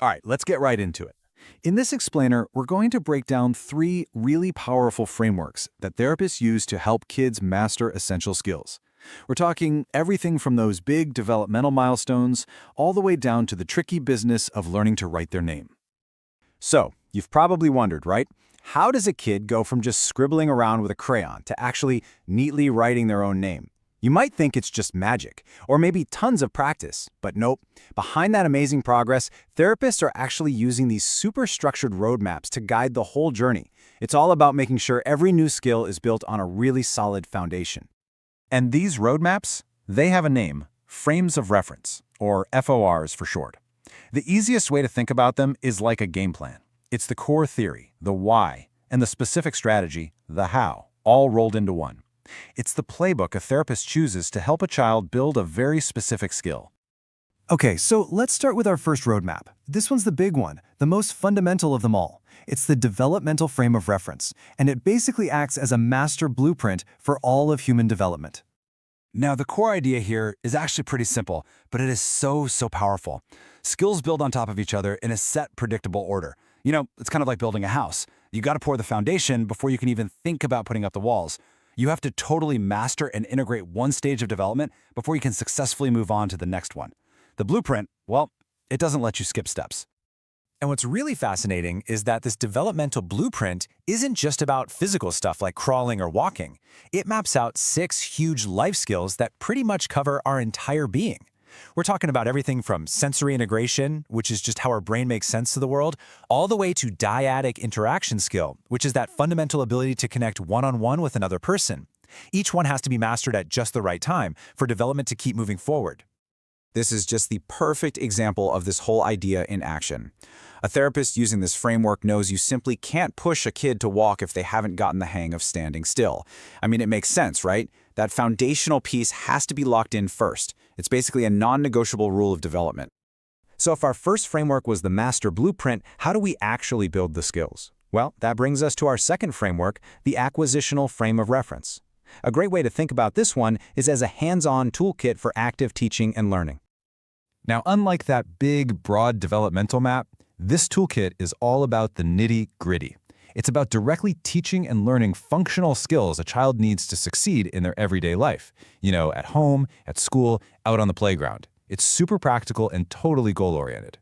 All right, let's get right into it. In this explainer, we're going to break down 3 really powerful frameworks that therapists use to help kids master essential skills. We're talking everything from those big developmental milestones all the way down to the tricky business of learning to write their name. So, you've probably wondered, right? How does a kid go from just scribbling around with a crayon to actually neatly writing their own name? You might think it's just magic, or maybe tons of practice, but nope. Behind that amazing progress, therapists are actually using these super structured roadmaps to guide the whole journey. It's all about making sure every new skill is built on a really solid foundation. And these roadmaps, they have a name, frames of reference, or FORs for short. The easiest way to think about them is like a game plan. It's the core theory, the why, and the specific strategy, the how, all rolled into one. It's the playbook a therapist chooses to help a child build a very specific skill. Okay, so let's start with our first roadmap. This one's the big one, the most fundamental of them all. It's the Developmental Frame of Reference, and it basically acts as a master blueprint for all of human development. Now, the core idea here is actually pretty simple, but it is so powerful. Skills build on top of each other in a set, predictable order. You know, it's kind of like building a house. You got to pour the foundation before you can even think about putting up the walls. You have to totally master and integrate one stage of development before you can successfully move on to the next one. The blueprint, well, it doesn't let you skip steps. And what's really fascinating is that this developmental blueprint isn't just about physical stuff like crawling or walking. It maps out 6 huge life skills that pretty much cover our entire being. We're talking about everything from sensory integration, which is just how our brain makes sense to the world, all the way to dyadic interaction skill, which is that fundamental ability to connect one-on-one with another person. Each one has to be mastered at just the right time for development to keep moving forward. This is just the perfect example of this whole idea in action. A therapist using this framework knows you simply can't push a kid to walk if they haven't gotten the hang of standing still. I mean, it makes sense, right? That foundational piece has to be locked in first. It's basically a non-negotiable rule of development. So if our first framework was the master blueprint, how do we actually build the skills? Well, that brings us to our second framework, the Acquisitional Frame of Reference. A great way to think about this one is as a hands-on toolkit for active teaching and learning. Now, unlike that big, broad developmental map, this toolkit is all about the nitty-gritty. It's about directly teaching and learning functional skills a child needs to succeed in their everyday life. You know, at home, at school, out on the playground. It's super practical and totally goal-oriented.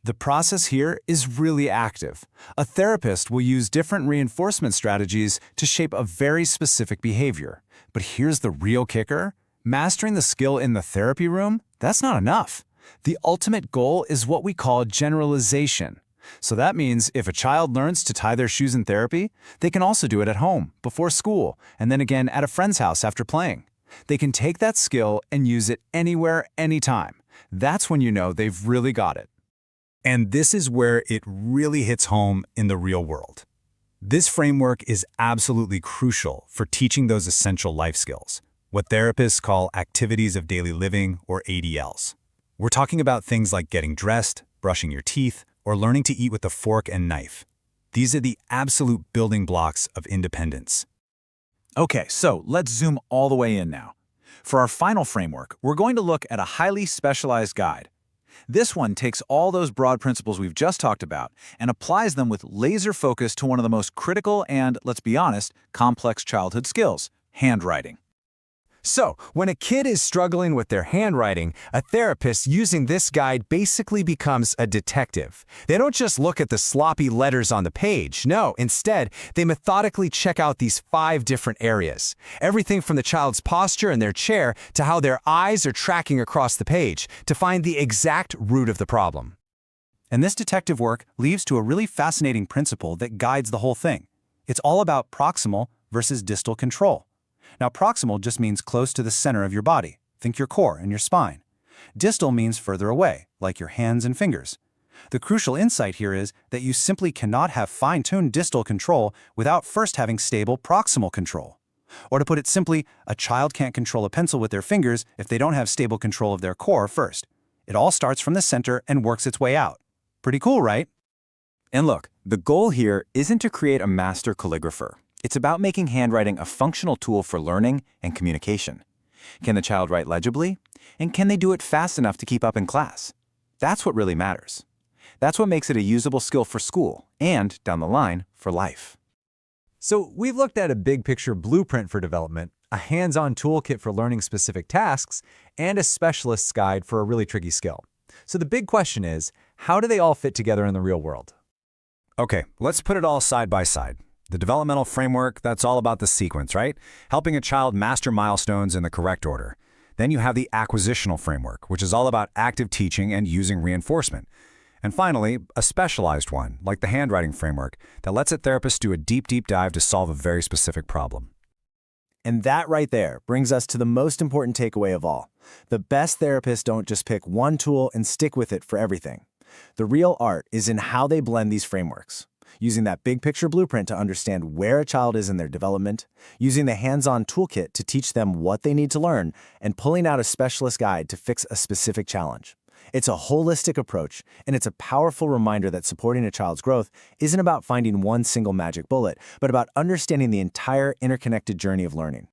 The process here is really active. A therapist will use different reinforcement strategies to shape a very specific behavior. But here's the real kicker. Mastering the skill in the therapy room, that's not enough. The ultimate goal is what we call generalization. So that means if a child learns to tie their shoes in therapy, they can also do it at home, before school, and then again at a friend's house after playing. They can take that skill and use it anywhere, anytime. That's when you know they've really got it. And this is where it really hits home in the real world. This framework is absolutely crucial for teaching those essential life skills, what therapists call activities of daily living, or ADLs. We're talking about things like getting dressed, brushing your teeth, or learning to eat with a fork and knife. These are the absolute building blocks of independence. Okay, so let's zoom all the way in now. For our final framework, we're going to look at a highly specialized guide. This one takes all those broad principles we've just talked about and applies them with laser focus to one of the most critical and, let's be honest, complex childhood skills, handwriting. So, when a kid is struggling with their handwriting, a therapist using this guide basically becomes a detective. They don't just look at the sloppy letters on the page. No, instead, they methodically check out these 5 different areas. Everything from the child's posture in their chair to how their eyes are tracking across the page to find the exact root of the problem. And this detective work leads to a really fascinating principle that guides the whole thing. It's all about proximal versus distal control. Now, proximal just means close to the center of your body. Think your core and your spine. Distal means further away, like your hands and fingers. The crucial insight here is that you simply cannot have fine-tuned distal control without first having stable proximal control. Or to put it simply, a child can't control a pencil with their fingers if they don't have stable control of their core first. It all starts from the center and works its way out. Pretty cool, right? And look, the goal here isn't to create a master calligrapher. It's about making handwriting a functional tool for learning and communication. Can the child write legibly? And can they do it fast enough to keep up in class? That's what really matters. That's what makes it a usable skill for school and, down the line, for life. So we've looked at a big picture blueprint for development, a hands-on toolkit for learning specific tasks, and a specialist's guide for a really tricky skill. So the big question is, how do they all fit together in the real world? Okay, let's put it all side by side. The developmental framework, that's all about the sequence, right? Helping a child master milestones in the correct order. Then you have the acquisitional framework, which is all about active teaching and using reinforcement. And finally, a specialized one, like the handwriting framework, that lets a therapist do a deep dive to solve a very specific problem. And that right there brings us to the most important takeaway of all. The best therapists don't just pick one tool and stick with it for everything. The real art is in how they blend these frameworks, using that big picture blueprint to understand where a child is in their development, using the hands-on toolkit to teach them what they need to learn, and pulling out a specialist guide to fix a specific challenge. It's a holistic approach, and it's a powerful reminder that supporting a child's growth isn't about finding one single magic bullet, but about understanding the entire interconnected journey of learning.